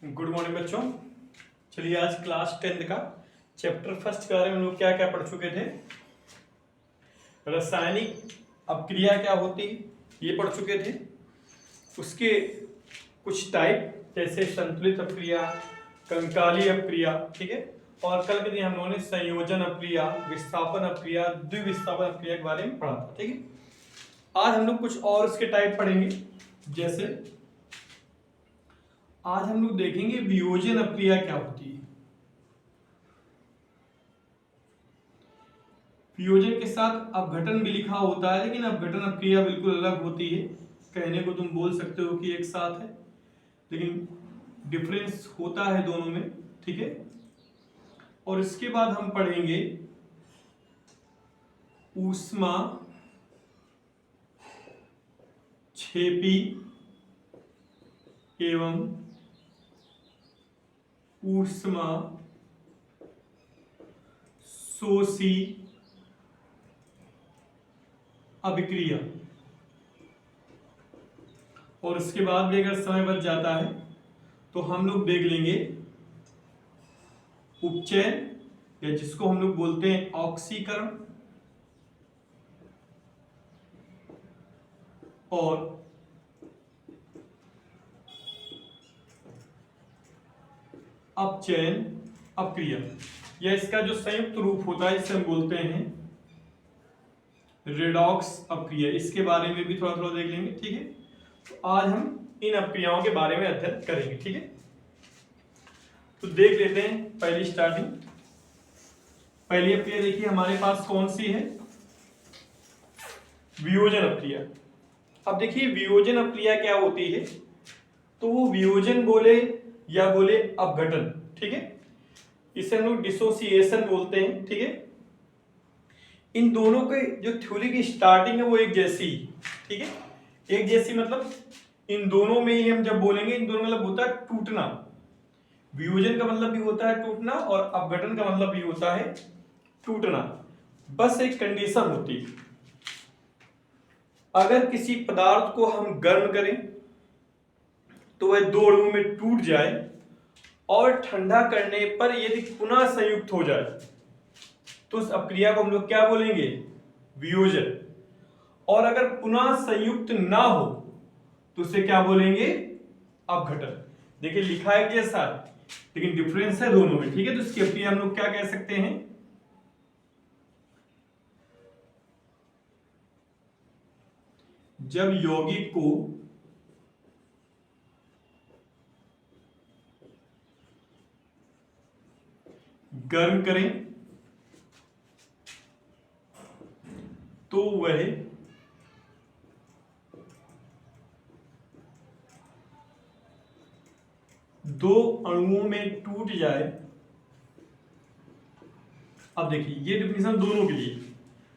Good morning बच्चों। चलिए आज क्लास 10th का चैप्टर फर्स्ट के बारे में हम लोग क्या क्या पढ़ चुके थे। रासायनिक अपक्रिया क्या होती ये पढ़ चुके थे। उसके कुछ टाइप जैसे संतुलित अपक्रिया, कंकाली अपक्रिया, ठीक है। और कल के दिन हम लोगों ने संयोजन अपक्रिया, विस्थापन अपक्रिया, द्विविस्थापन अपक्रिया के बारे में पढ़ा था, ठीक है। आज हम लोग कुछ और उसके टाइप पढ़ेंगे। जैसे आज हम लोग देखेंगे वियोजन अपक्रिया क्या होती है। वियोजन के साथ अपघटन भी लिखा होता है, लेकिन अपघटन अपक्रिया बिल्कुल अलग होती है। कहने को तुम बोल सकते हो कि एक साथ है, लेकिन डिफरेंस होता है दोनों में, ठीक है। और इसके बाद हम पढ़ेंगे ऊष्मा क्षेपी एवं ऊष्मा शोषी अभिक्रिया। और इसके बाद भी अगर समय बच जाता है तो हम लोग देख लेंगे उपचयन, या जिसको हम लोग बोलते हैं ऑक्सीकरण, और अपचयन अपक्रिया। या इसका जो संयुक्त रूप होता है इसे हम बोलते हैं रेडॉक्स अपक्रिया। इसके बारे में भी थोड़ा थोड़ा देख लेंगे, ठीक है। तो आज हम इन अपक्रियाओं के बारे में अध्ययन करेंगे, ठीक है। तो देख लेते हैं पहली स्टार्टिंग। पहली अपक्रिया देखिए हमारे पास कौन सी है, वियोजन अपक्रिया। अब देखिए वियोजन अपक्रिया क्या होती है, तो वो वियोजन बोले या बोले अपघटन, ठीक है। इसे हम लोग डिसोसिएशन बोलते हैं, ठीक है। इन दोनों के जो थ्योरी की स्टार्टिंग है वो एक जैसी, ठीक है। एक जैसी मतलब इन दोनों में ही हम जब बोलेंगे, इन दोनों मतलब होता है टूटना। वियोजन का मतलब भी होता है टूटना और अपघटन का मतलब भी होता है टूटना। बस एक कंडीशन होती है, अगर किसी पदार्थ को हम गर्म करें तो वह दो अणुओं में टूट जाए, और ठंडा करने पर यदि पुनः संयुक्त हो जाए तो उस अपक्रिया को हम लोग क्या बोलेंगे, वियोजन। और अगर पुनः संयुक्त ना हो तो उसे क्या बोलेंगे, अपघटन। देखिए लिखा है जैसा, लेकिन डिफरेंस है दोनों में, ठीक है। तो इसकी अपक्रिया हम लोग क्या कह सकते हैं, जब यौगिक को गर्म करें तो वह दो अणुओं में टूट जाए। अब देखिए ये डिफिनेशन दोनों के लिए,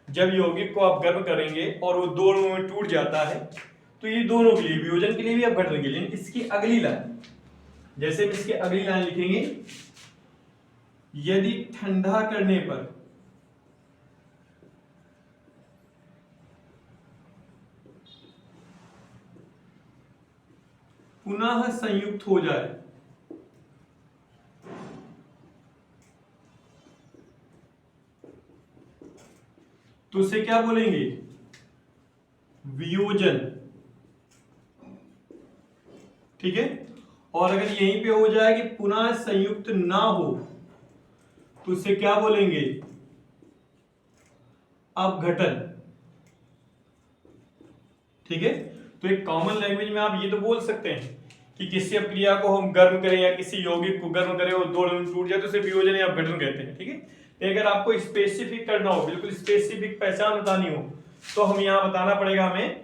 जब यौगिक को आप गर्म करेंगे और वो दो अणुओं में टूट जाता है, तो ये दोनों के लिए, वियोजन के लिए भी अपघटन के लिए। इसकी अगली लाइन, जैसे हम इसकी अगली लाइन लिखेंगे, यदि ठंडा करने पर पुनः संयुक्त हो जाए तो उसे क्या बोलेंगे, वियोजन, ठीक है। और अगर यहीं पे हो जाए कि पुनः संयुक्त ना हो तो उसे क्या बोलेंगे, अपघटन, ठीक है। तो एक कॉमन लैंग्वेज में आप ये तो बोल सकते हैं कि किसी अपक्रिया को हम गर्म करें या किसी यौगिक को गर्म करें और दो अणु टूट जाए तो उसे वियोजन या अपघटन कहते हैं, ठीक है। अगर आपको स्पेसिफिक करना हो, बिल्कुल स्पेसिफिक पहचान बतानी हो, तो हम यहाँ बताना पड़ेगा हमें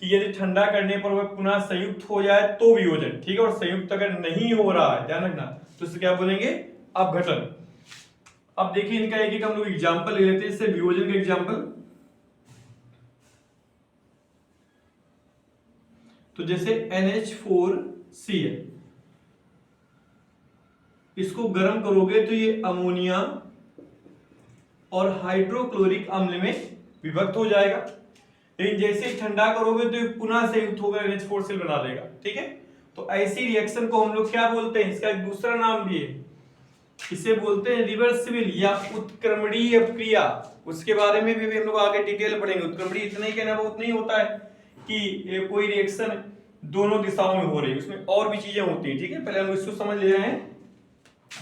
कि यदि ठंडा करने पर वह पुनः संयुक्त हो जाए तो वियोजन, ठीक है। और संयुक्त अगर नहीं हो रहा है, ध्यान रखना, तो इसे क्या बोलेंगे, अपघटन। अब देखिए इनका एक एक हम लोग एग्जाम्पल ले लेते हैं। इससे वियोजन का एग्जाम्पल, तो जैसे NH4Cl, इसको गर्म करोगे तो ये अमोनिया और हाइड्रोक्लोरिक अम्ल में विभक्त हो जाएगा। लेकिन जैसे ठंडा करोगे तो ये पुनः संयुक्त होकर NH4Cl बना देगा, ठीक है। तो ऐसी रिएक्शन को हम लोग क्या बोलते हैं, इसका एक दूसरा नाम भी है, इसे बोलते हैं रिवर्सिबल या उत्क्रमणीय अपक्रिया। उसके बारे में भी हम लोग आगे डिटेल पढ़ेंगे। उत्क्रमणीय इतना ही कहना बहुत नहीं होता है कि कोई रिएक्शन दोनों दिशाओं में हो रही है, उसमें और भी चीजें होती है। ठीक है, पहले हम इसको समझ ले रहे हैं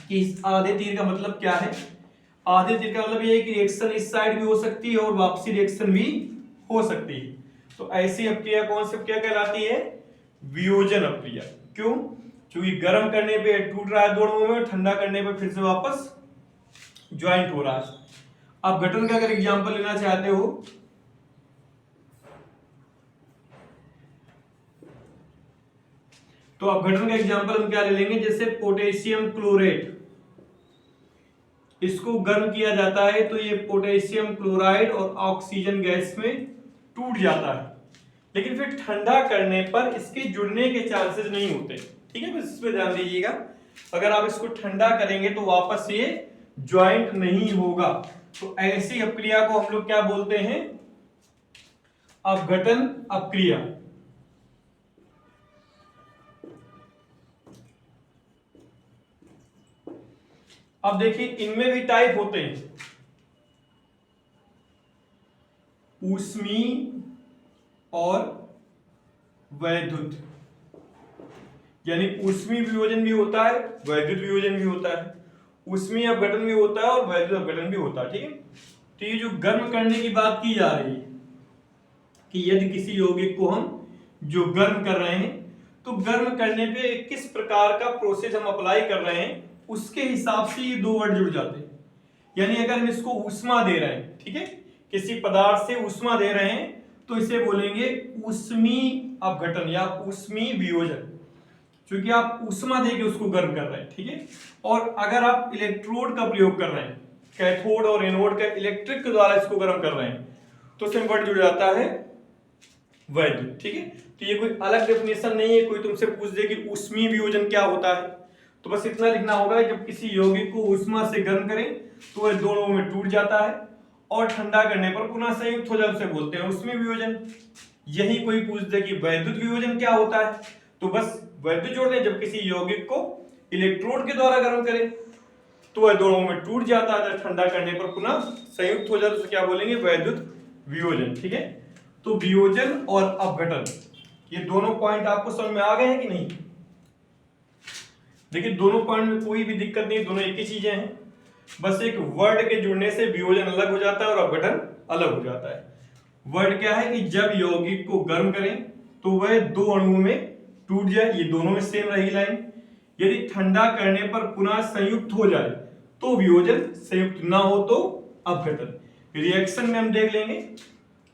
कि इस आधे तीर का मतलब क्या है। आधे तीर का मतलब ये है कि रिएक्शन इस साइड भी हो सकती है और वापसी रिएक्शन भी हो सकती है। तो ऐसी अपक्रिया कौन सी अपक्रिया कहलाती है, वियोजन अपक्रिया। क्यों, क्योंकि गर्म करने पे टूट रहा है दोनों में, ठंडा करने पे फिर से वापस ज्वाइंट हो रहा है। अब गठन का अगर एग्जांपल लेना चाहते हो तो अब गठन का एग्जांपल हम क्या ले लेंगे, जैसे पोटेशियम क्लोरेट, इसको गर्म किया जाता है तो ये पोटेशियम क्लोराइड और ऑक्सीजन गैस में टूट जाता है, लेकिन फिर ठंडा करने पर इसके जुड़ने के चांसेस नहीं होते। ठीक है, बस इस पे ध्यान दीजिएगा। अगर आप इसको ठंडा करेंगे तो वापस ये ज्वाइंट नहीं होगा। तो ऐसी अपक्रिया को हम लोग क्या बोलते हैं, अपघटन अपक्रिया। अब देखिए इनमें भी टाइप होते हैं, ऊष्मीय और वैद्युत, यानी ऊष्मीय वियोजन भी होता है, वैद्युत वियोजन भी होता है, ऊष्मीय अपघटन भी होता है और वैद्युत अपघटन भी होता है। ठीक है, तो ये जो गर्म करने की बात की जा रही है कि यदि किसी यौगिक को हम जो गर्म कर रहे हैं तो गर्म करने पे किस प्रकार का प्रोसेस हम अप्लाई कर रहे हैं उसके हिसाब से ये दो वर्ड जुड़ जाते हैं। यानी अगर हम इसको ऊष्मा दे रहे हैं, ठीक है, किसी पदार्थ से ऊष्मा दे रहे हैं तो इसे बोलेंगे ऊष्मीय अपघटन या ऊष्मीय वियोजन, क्योंकि आप ऊष्मा देके उसको गर्म कर रहे हैं। ठीक है, और अगर आप इलेक्ट्रोड का प्रयोग कर रहे हैं, कैथोड और एनोड का इलेक्ट्रिक के द्वारा इसको गर्म कर रहे हैं तो उसमें वर्ड जुड़ जाता है वैद्युत। ठीक है, तो ये कोई अलग डेफिनेशन नहीं है। कोई तुमसे पूछ दे कि ऊष्मीय वियोजन क्या होता है तो बस इतना लिखना होगा, जब किसी यौगिक को ऊष्मा से गर्म करें तो वह दोनों में टूट जाता है और ठंडा करने पर पुनः संयुक्त हो जाए, उसे बोलते हैं ऊष्मीय वियोजन। यही कोई पूछ दे कि वैद्युत वियोजन क्या होता है तो बस वैद्युत जोड़ दें, जब किसी यौगिक को इलेक्ट्रोड के द्वारा गर्म करें तो वह दोनों में टूट जाता है, ठंडा करने पर पुनः संयुक्त हो जाता है, तो क्या बोलेंगे, वैद्युत वियोजन। ठीक है, तो वियोजन और अपघटन ये दोनों पॉइंट आपको समझ में आ गए हैं कि नहीं। देखिए दोनों पॉइंट में कोई भी दिक्कत नहीं, दोनों एक ही चीजें हैं, बस एक वर्ड के जुड़ने से वियोजन अलग हो जाता है और अपघटन अलग हो जाता है। वर्ड क्या है कि जब यौगिक को गर्म करें तो वह दो अणुओं में टूट जाए, ये दोनों में सेम रहेगी लाइन। यदि ठंडा करने पर पुनः संयुक्त हो जाए तो वियोजन, संयुक्त ना हो तो अपघटन। रिएक्शन में हम देख लेंगे,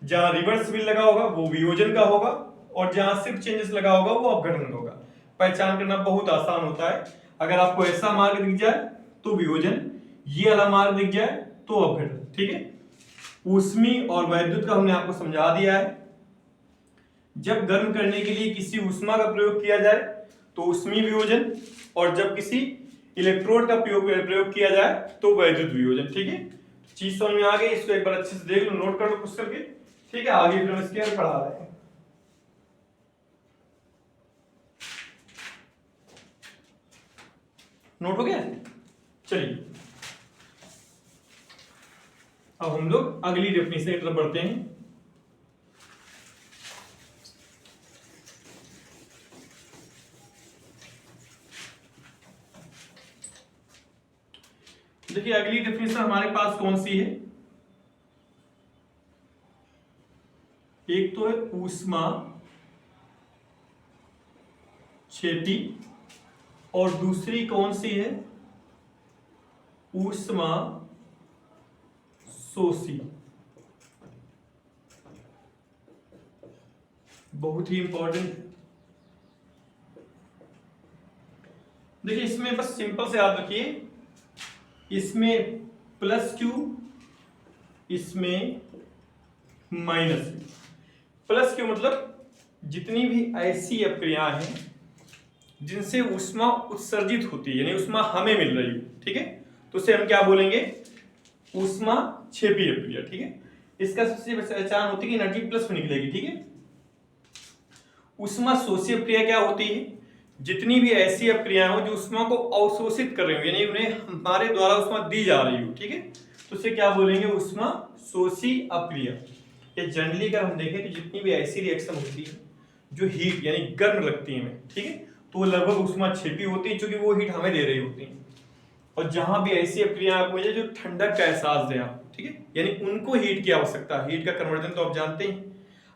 जहां रिवर्सिबल लगा होगा वो वियोजन का होगा और जहां शिफ्ट चेंजेस लगा होगा वो अपघटन का होगा। पहचान करना बहुत आसान होता है। अगर आपको ऐसा मार्ग दिख जाए तो वियोजन, ये वाला मार्ग दिख जाए तो अपघटन। ठीक है, ऊष्मीय और वैद्युत का हमने आपको समझा दिया है। जब गर्म करने के लिए किसी ऊष्मा का प्रयोग किया जाए तो ऊष्मीय वियोजन, और जब किसी इलेक्ट्रोड का प्रयोग किया जाए तो वैद्युत वियोजन। ठीक है, चीज समझ में आ गई, इसको एक बार अच्छे से देख लो, नोट कर लो कुछ करके। ठीक है, आगे फिर हम इसके आगे पढ़ा रहे हैं। नोट हो गया, चलिए अब हम लोग अगली डेफिनेशन की तरफ बढ़ते हैं। देखिए अगली डेफिनेशन हमारे पास कौन सी है, एक तो है ऊष्मा क्षेपी और दूसरी कौन सी है, ऊष्मा शोषी। बहुत ही इंपॉर्टेंट। देखिए इसमें बस सिंपल से याद रखिए, इसमें प्लस क्यू, इसमें माइनस क्यू। प्लस क्यू मतलब जितनी भी ऐसी अपक्रियाएं हैं जिनसे ऊष्मा उत्सर्जित होती है, यानी ऊष्मा हमें मिल रही है, ठीक है, तो उसे हम क्या बोलेंगे, ऊष्मा क्षेपी अपक्रिया। ठीक है, इसका सबसे पहचान होती है कि एनर्जी प्लस में निकलेगी। ठीक है, ऊष्मा शोषी अपक्रिया क्या होती है, जितनी भी ऐसी अपक्रियाएं हो जो उष्मा को अवशोषित कर रही हो, यानी उन्हें हमारे द्वारा उष्मा दी जा रही हो, ठीक है, तो उसे क्या बोलेंगे, उष्मा शोषी अपक्रिया। ये जनरली अगर हम देखें तो जितनी भी ऐसी रिएक्शन होती है जो हीट यानी गर्म लगती है हमें, ठीक है, तो वो लगभग उष्मा छिपी होती है, क्योंकि वो हीट हमें दे रही होती है। और जहां भी ऐसी अपक्रिया आपको मिले जो ठंडक का एहसास दे आपको, ठीक है, यानी उनको हीट की आवश्यकता है। हीट का कन्वर्जन तो आप जानते हैं,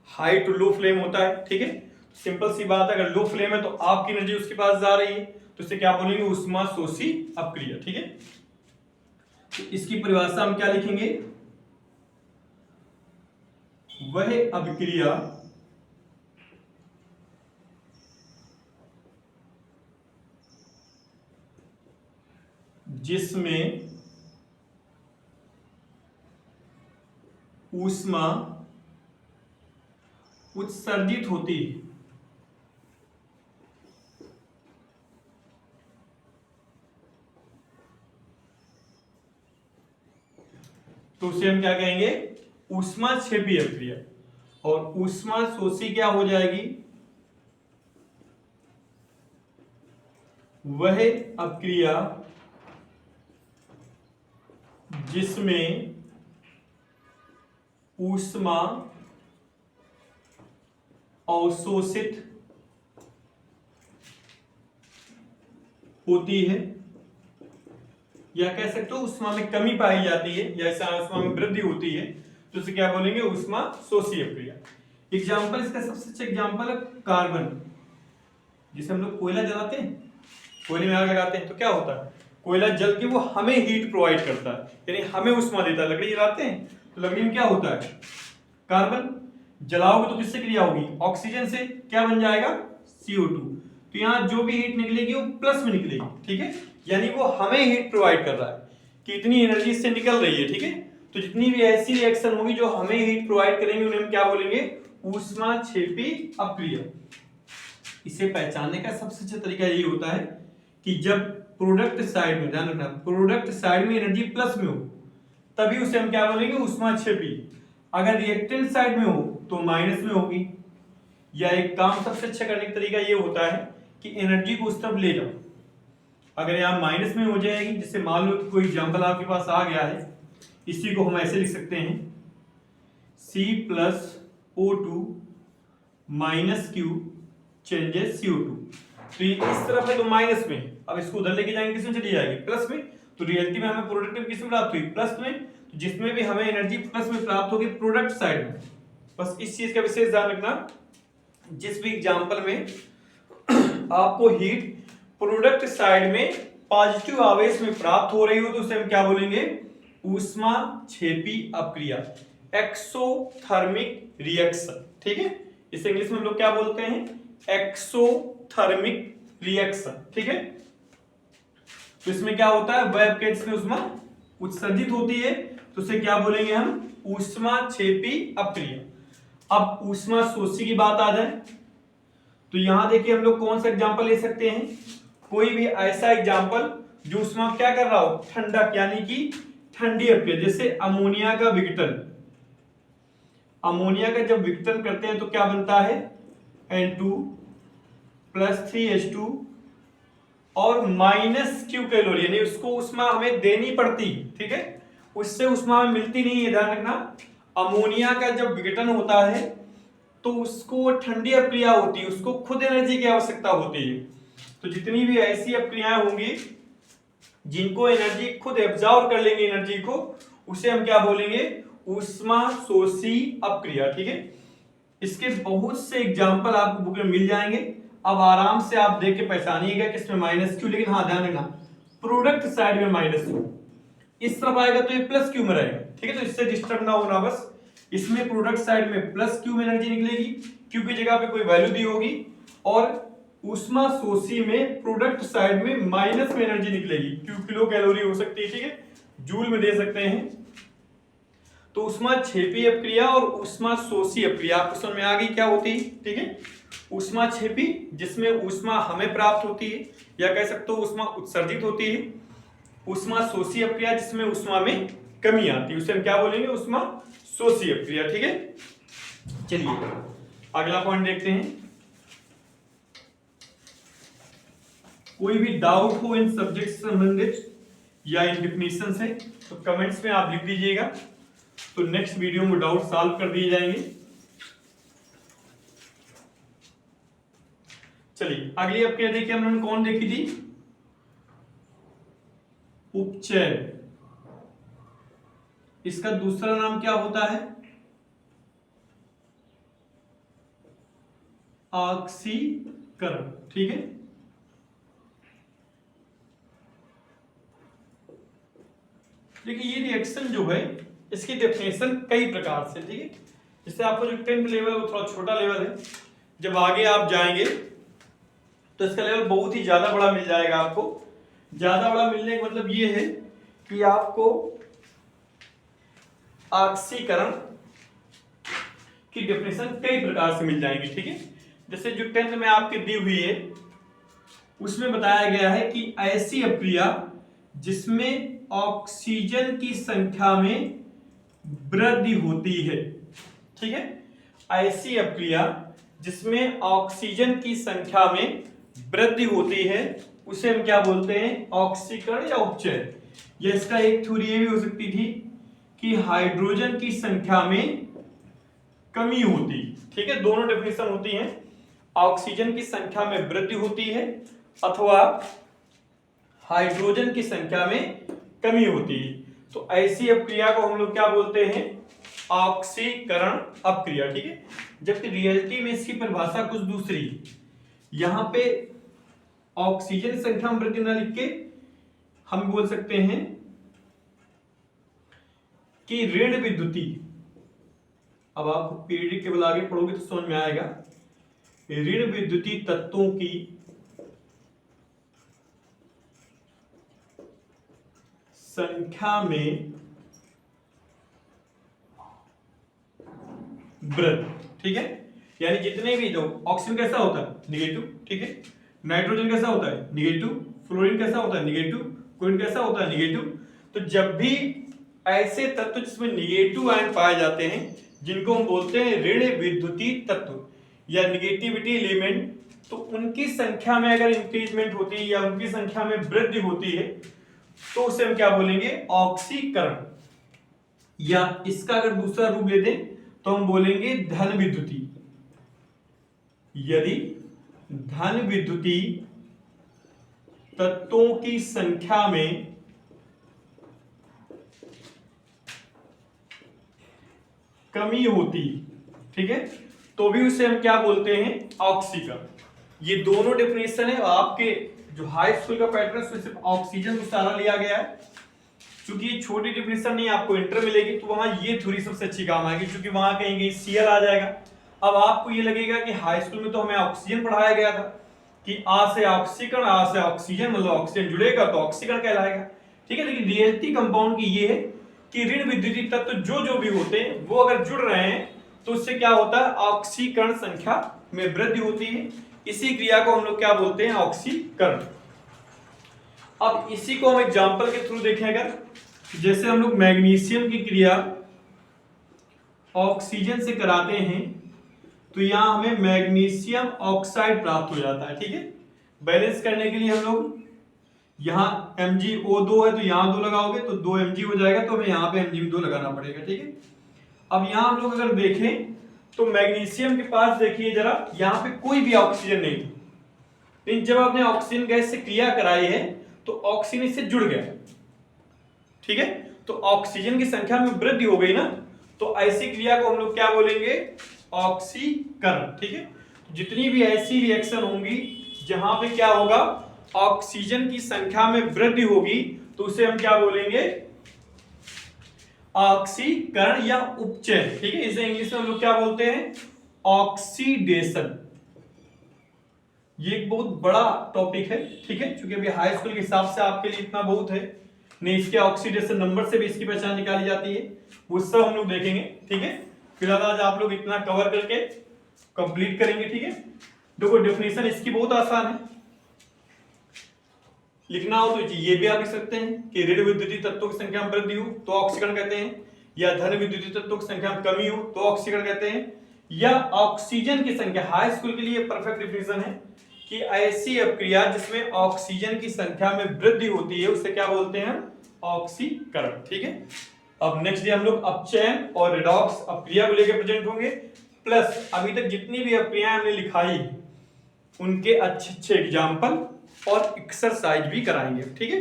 हाई टू लो फ्लेम होता है, ठीक है। सिंपल सी बात है, अगर लो फ्लेम है तो आपकी एनर्जी उसके पास जा रही है, तो इसे क्या बोलेंगे, उष्मा शोषी अपक्रिया, ठीक है। तो इसकी परिभाषा हम क्या लिखेंगे, वह अपक्रिया जिसमें ऊष्मा उत्सर्जित होती है, तो उसे हम क्या कहेंगे, ऊष्मा क्षेपी अपक्रिया। और ऊष्मा शोषी क्या हो जाएगी, वह अपक्रिया जिसमें ऊष्मा अवशोषित होती है, या कह सकते हो ऊष्मा में कमी पाई जाती है, या ऊष्मा में वृद्धि होती है, तो इसे क्या बोलेंगे, ऊष्मा शोषी अपक्रिया। एग्जाम्पल, इसका सबसे अच्छा एग्जाम्पल है कार्बन। जिसे हम लोग कोयला जलाते हैं, कोयले में आग लगाते हैं, तो क्या होता है, कोयला जल के वो हमें हीट प्रोवाइड करता है, यानी हमें उष्मा देता है। लकड़ी जलाते हैं तो लकड़ी में क्या होता है, कार्बन। जलाओगे तो किससे क्रिया होगी, ऑक्सीजन से, क्या बन जाएगा, CO2। तो यहाँ जो भी हीट निकलेगी वो प्लस में निकलेगी, ठीक है, यानी वो हमें हीट प्रोवाइड कर रहा है कि इतनी एनर्जी इससे निकल रही है, ठीक है। तो जितनी भी ऐसी रिएक्शन होगी जो हमें हीट प्रोवाइड करेंगे उन्हें हम क्या बोलेंगे, ऊष्मा क्षेपी अपक्रिया। इसे पहचानने का सबसे अच्छा तरीका यही होता है कि जब प्रोडक्ट साइड में, ध्यान रखना, प्रोडक्ट साइड में एनर्जी प्लस में हो तभी उसे हम क्या बोलेंगे, ऊष्मा क्षेपी। अगर रिएक्टेंट साइड में हो तो माइनस में होगी। या एक काम सबसे अच्छा करने का तरीका ये होता है कि एनर्जी को उस तरफ ले जाओ। अगर यहाँ माइनस में हो जाएगी, जैसे मान लो कोई एग्जाम्पल आपके पास आ गया है, इसी को हम ऐसे लिख सकते हैं, C+O2 minus Q changes CO2। तो ये इस तरफ है तो माइनस में, अब इसको उधर लेके जाएंगे किस में चली जाएगी, प्लस में। तो रियलिटी में हमें प्रोडक्ट किस में प्राप्त हुई, प्लस में। तो जिसमें भी हमें एनर्जी प्लस में प्राप्त होगी प्रोडक्ट साइड में। बस इस चीज का विशेष ध्यान रखना, जिस भी एग्जांपल में आपको हीट प्रोडक्ट साइड में पॉजिटिव आवेश में प्राप्त हो रही हो तो उसे हम क्या बोलेंगे, ऊष्मा क्षेपी अपक्रिया, एक्सोथर्मिक रिएक्शन, ठीक है। इसे इंग्लिश में हम लोग क्या बोलते हैं, एक्सोथर्मिक रिएक्शन, ठीक है। तो इसमें क्या होता है, वह अपक्रिया जिसमें ऊष्मा उत्सर्जित होती है तो उसे क्या बोलेंगे हम, ऊष्मा क्षेपी अपक्रिया। अब ऊष्मा शोषी की बात आ जाए तो यहां देखिए हम लोग कौन सा एग्जांपल ले सकते हैं, कोई भी ऐसा एग्जांपल जो ऊष्मा क्या कर रहा हो, ठंडक, यानी कि ठंडी अपक्रिया। जैसे अमोनिया का विघटन, अमोनिया का जब विघटन करते हैं तो क्या बनता है, N2 + 3H2 और -Q कैलोरी, यानी उसको उष्मा हमें देनी पड़ती, ठीक है, उससे उष्मा हमें मिलती नहीं है। ध्यान रखना, अमोनिया का जब विघटन होता है तो उसको ठंडी अपक्रिया होती है, उसको खुद एनर्जी की आवश्यकता होती है। तो जितनी भी ऐसी अपक्रियाएं होंगी जिनको एनर्जी खुद एब्जॉर्ब कर लेंगे एनर्जी को, उसे हम क्या बोलेंगे, ऊष्मा शोषी अपक्रिया, ठीक है। इसके बहुत से एग्जांपल आपको बुक में मिल जाएंगे। अब आराम से आप देख के पहचानिएगा कि इसमें -Q, लेकिन हाँ ध्यान रखना प्रोडक्ट साइड में -Q, इस तरफ आएगा तो ये +Q में रहेगा, ठीक है। तो इससे डिस्टर्ब ना होना, बस इसमें प्रोडक्ट साइड में +Q में एनर्जी निकलेगी, Q की जगह पे कोई वैल्यू दी होगी, और ऊष्मा शोषी में प्रोडक्ट साइड में माइनस में एनर्जी निकलेगी। Q किलो कैलोरी हो सकती है, ठीक है, जूल में दे सकते हैं। तो ऊष्मा क्षेपी अपक्रिया और ऊष्मा शोषी अपक्रिया आपको समझ में आ गई क्या होती है, ठीक है। ऊष्मा क्षेपी जिसमें ऊष्मा हमें प्राप्त होती है, या कह सकते हो ऊष्मा उत्सर्जित होती है। ऊष्मा शोषी अपक्रिया जिसमें ऊष्मा में कमी आती है, उसे हम क्या बोलेंगे, ऊष्मा शोषी अपक्रिया, ठीक है। चलिए अगला पॉइंट देखते हैं। कोई भी डाउट हो इन सब्जेक्ट से संबंधित या इन डिफिनीशन से तो कमेंट्स में आप लिख दीजिएगा, तो नेक्स्ट वीडियो में डाउट सॉल्व कर दिए जाएंगे। चलिए अगली अब क्या देखिए, हमने कौन देखी थी, उपचय। इसका दूसरा नाम क्या होता है, ऑक्सीकरण। ठीक है, देखिए ये रिएक्शन जो है इसकी डेफिनेशन कई प्रकार से, ठीक है। जैसे आपको जो 10th लेवल वो थोड़ा छोटा लेवल है, जब आगे आप जाएंगे तो इसका लेवल बहुत ही ज्यादा बड़ा मिल जाएगा आपको। ज्यादा बड़ा मिलने का मतलब ये है कि आपको ऑक्सीकरण की डेफिनेशन कई प्रकार से मिल जाएंगी, ठीक है। जैसे जो 10th में आपके दी हुई है उसमें बताया गया है कि ऐसी अभिक्रिया जिसमें ऑक्सीजन की संख्या में वृद्धि होती है, ठीक है। ऐसी अभिक्रिया जिसमें ऑक्सीजन की संख्या में वृद्धि होती है उसे हम क्या बोलते हैं, ऑक्सीकरण या उपचय। या इसका एक थ्योरी ये भी हो सकती थी कि हाइड्रोजन की संख्या में कमी होती, ठीक है। दोनों डेफिनेशन होती हैं, ऑक्सीजन की संख्या में वृद्धि होती है अथवा हाइड्रोजन की संख्या में कमी होती है। तो ऐसी अपक्रिया को हम लोग क्या बोलते हैं, ऑक्सीकरण अपक्रिया, ठीक है। जबकि रियलिटी में इसकी परिभाषा कुछ दूसरी, यहां पे ऑक्सीजन संख्या में वृद्धि न लिख के हम बोल सकते हैं कि ऋण विद्युती, अब आप पीरियडिक टेबल आगे पढ़ोगे तो समझ में आएगा, ऋण विद्युती तत्वों की संख्या में वृद्धि, ठीक है। यानी जितने भी, जो ऑक्सीजन कैसा होता है निगेटिव, ठीक है, नाइट्रोजन कैसा होता है निगेटिव, फ्लोरीन कैसा होता है निगेटिव, क्लोरीन कैसा होता है निगेटिव। तो जब भी ऐसे तत्व जिसमें निगेटिव आयन पाए जाते हैं जिनको हम बोलते हैं ऋण विद्युती तत्व या निगेटिविटी एलिमेंट, तो उनकी संख्या में अगर इंक्रीजमेंट होती है या उनकी संख्या में वृद्धि होती है तो उसे हम क्या बोलेंगे, ऑक्सीकरण। या इसका अगर दूसरा रूप ले दें तो हम बोलेंगे धन विद्युती। यदि धन विद्युती तत्वों की संख्या में कमी होती, ठीक है, तो भी उसे हम क्या बोलते हैं, ऑक्सीकरण। ये दोनों डेफिनेशन है। आपके जो हाई स्कूल का पैटर्न है सिर्फ ऑक्सीजन को सारा लिया गया है, क्योंकि ये छोटी डेफिनेशन नहीं आपको इंटर मिलेगी तो वहां ये थोड़ी सबसे अच्छी काम आएगी, क्योंकि वहां कहेंगे सीएल आ जाएगा। अब आपको ये लगेगा कि हाई स्कूल में तो हमें ऑक्सीजन पढ़ाया गया था कि आ से ऑक्सीकरण, आ से ऑक्सीजन, मतलब ऑक्सीजन जुड़ेगा तो ऑक्सीकरण कहलाएगा, ठीक है। लेकिन रियलिटी कंपाउंड की ये है कि ऋण विद्युतीय तत्व जो जो भी होते हैं वो अगर जुड़ रहे हैं तो उससे क्या होता है, ऑक्सीकरण संख्या में वृद्धि होती है। इसी क्रिया को हम लोग क्या बोलते हैं, ऑक्सीकरण। अब इसी को हम एग्जांपल के थ्रू देखें, अगर जैसे हम लोग मैग्नीशियम की क्रिया ऑक्सीजन से कराते हैं तो यहां हमें मैग्नीशियम ऑक्साइड प्राप्त हो जाता है, ठीक है। बैलेंस करने के लिए हम लोग यहां MgO2 है तो यहां 2 लगाओगे तो 2 Mg हो जाएगा, तो हमें यहां पे Mg2 लगाना पड़ेगा, ठीक है। अब यहां हम लोग अगर देखें तो मैग्नीशियम के पास देखिए जरा, यहां पे कोई भी ऑक्सीजन नहीं, लेकिन जब आपने ऑक्सीजन गैस से क्रिया कराई है तो ऑक्सीजन इससे जुड़ गया, ठीक है। तो ऑक्सीजन की संख्या में वृद्धि हो गई ना, तो ऐसी क्रिया को हम लोग क्या बोलेंगे, ऑक्सीकरण, ठीक है। जितनी भी ऐसी रिएक्शन होंगी जहां पे क्या होगा, ऑक्सीजन की संख्या में वृद्धि होगी तो उसे हम क्या बोलेंगे, ऑक्सीकरण या उपचय, ठीक है। इसे इंग्लिश में हम लोग क्या बोलते हैं, ऑक्सीडेशन। ये एक बहुत बड़ा टॉपिक है, ठीक है, क्योंकि अभी हाई स्कूल के हिसाब से आपके लिए इतना बहुत है नहीं, इसके ऑक्सीडेशन नंबर से भी इसकी पहचान निकाली जाती है, वो सब हम लोग देखेंगे, ठीक है। फिलहाल आज आप लोग इतना कवर करके कंप्लीट करेंगे, ठीक है। देखो डेफिनेशन इसकी बहुत आसान है, लिखना हो तो ये भी आप लिख सकते हैं कि ऋण विद्युतीय तत्वों की संख्या में वृद्धि हो तो ऑक्सीकरण कहते हैं, या धन विद्युतीय तत्वों की संख्या में कमी हो तो ऑक्सीकरण कहते हैं, या ऑक्सीजन की संख्या, हाई स्कूल के लिए परफेक्ट डिफिनेशन है कि ऐसी अपक्रिया जिसमें ऑक्सीजन की संख्या में वृद्धि होती है उसे क्या बोलते हैं? ऑक्सीकरण। ठीक है। अब नेक्स्ट डे हम लोग अपचयन और रिडॉक्स अपक्रिया को लेकर प्रेजेंट होंगे, प्लस अभी तक जितनी भी अपक्रियाएं हमने लिखाई उनके अच्छे अच्छे एग्जाम्पल और एक्सरसाइज भी कराएंगे। ठीक है।